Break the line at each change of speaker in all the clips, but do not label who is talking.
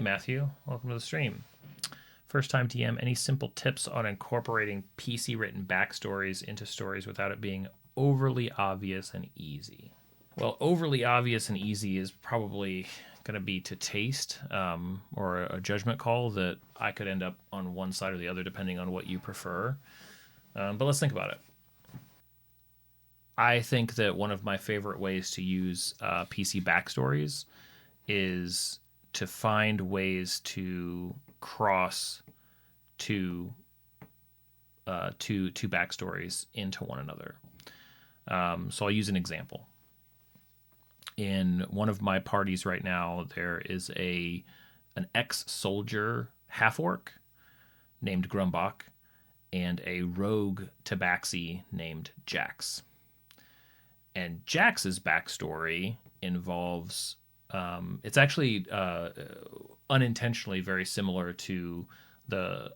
Matthew. Welcome to the stream. First time DM, any simple tips on incorporating PC written backstories into stories without it being overly obvious and easy? Well, overly obvious and easy is probably going to be to taste, or a judgment call that I could end up on one side or the other depending on what you prefer. But let's think about it. I think that one of my favorite ways to use PC backstories is to find ways to cross two backstories into one another. So I'll use an example. In one of my parties right now, there is an ex-soldier half-orc named Grumbach and a rogue tabaxi named Jax. And Jax's backstory involves it's actually unintentionally very similar to the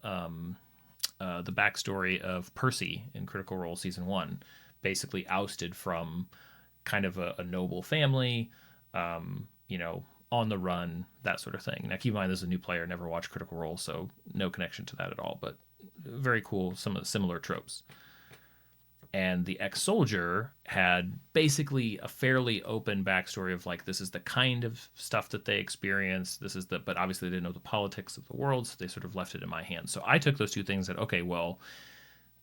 backstory of Percy in Critical Role Season 1, basically ousted from kind of a noble family, on the run, that sort of thing. Now, keep in mind, this is a new player, never watched Critical Role, so no connection to that at all, but very cool, some of the similar tropes. And the ex-soldier had basically a fairly open backstory of like, this is the kind of stuff that they experienced. But obviously they didn't know the politics of the world, so they sort of left it in my hands. So I took those two things and said, okay, well,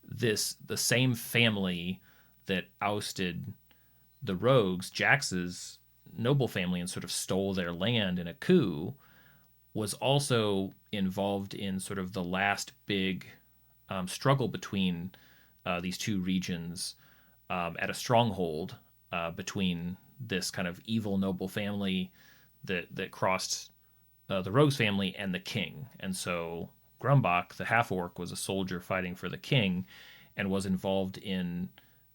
the same family that ousted the rogues, Jax's noble family, and sort of stole their land in a coup, was also involved in sort of the last big struggle between these two regions at a stronghold between this kind of evil noble family that crossed the rogues family and the king. And so Grumbach, the half-orc, was a soldier fighting for the king and was involved in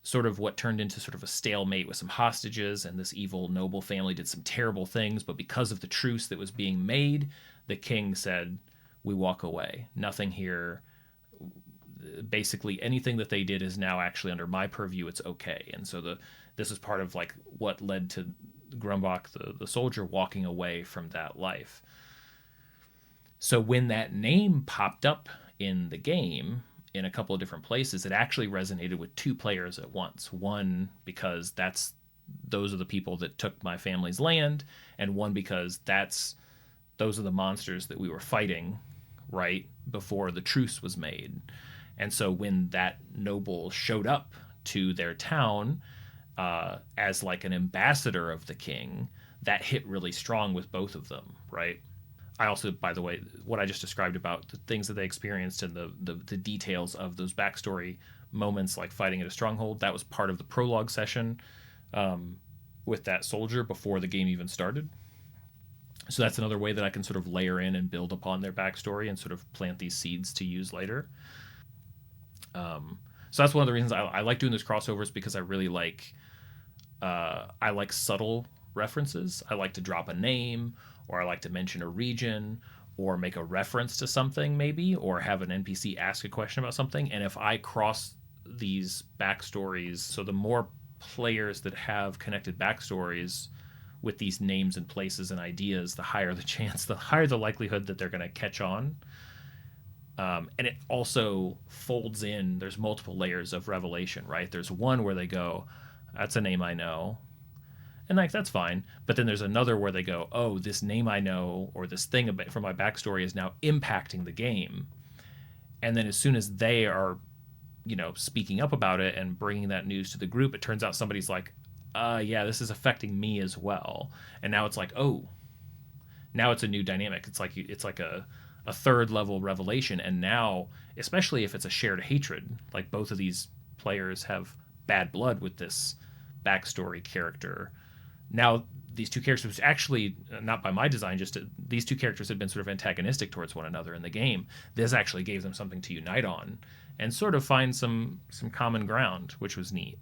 sort of what turned into sort of a stalemate with some hostages, and this evil noble family did some terrible things, but because of the truce that was being made, the king said, we walk away. Nothing here. Basically anything that they did is now actually under my purview. It's okay. And so this is part of like what led to Grumbach, the soldier, walking away from that life. So when that name popped up in the game in a couple of different places, it actually resonated with two players at once. One, because those are the people that took my family's land, and one because those are the monsters that we were fighting right before the truce was made. And so when that noble showed up to their town as like an ambassador of the king, that hit really strong with both of them, right? I also, by the way, what I just described about the things that they experienced and the details of those backstory moments, like fighting at a stronghold, that was part of the prologue session with that soldier before the game even started. So that's another way that I can sort of layer in and build upon their backstory and sort of plant these seeds to use later. So that's one of the reasons I like doing those crossovers, because I really like subtle references. I like to drop a name, or I like to mention a region, or make a reference to something maybe, or have an NPC ask a question about something. And if I cross these backstories, so the more players that have connected backstories with these names and places and ideas, the higher the likelihood that they're going to catch on. And it also folds in, there's multiple layers of revelation, right? There's one where they go, that's a name I know. And like, that's fine. But then there's another where they go, oh, this name I know, or this thing from my backstory is now impacting the game. And then as soon as they are, speaking up about it and bringing that news to the group, it turns out somebody's like, yeah, this is affecting me as well. And now it's like, oh, now it's a new dynamic. It's like a third level revelation. And now, especially if it's a shared hatred, like both of these players have bad blood with this backstory character. Now these two characters, which actually not by my design, these two characters had been sort of antagonistic towards one another in the game. This actually gave them something to unite on and sort of find some common ground, which was neat.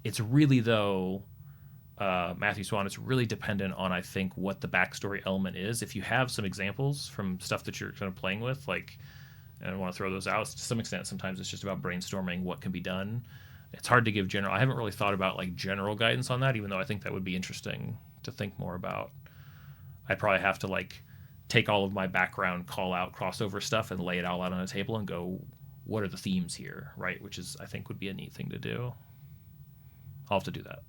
It's really, though, Matthew Swan, it's really dependent on, I think, what the backstory element is. If you have some examples from stuff that you're kind of playing with, like, and I want to throw those out to some extent, sometimes it's just about brainstorming what can be done. It's hard to give general. I haven't really thought about like general guidance on that, even though I think that would be interesting to think more about. I'd probably have to like take all of my background call out crossover stuff and lay it all out on a table and go, what are the themes here, right? Which is, I think, would be a neat thing to do. I'll have to do that.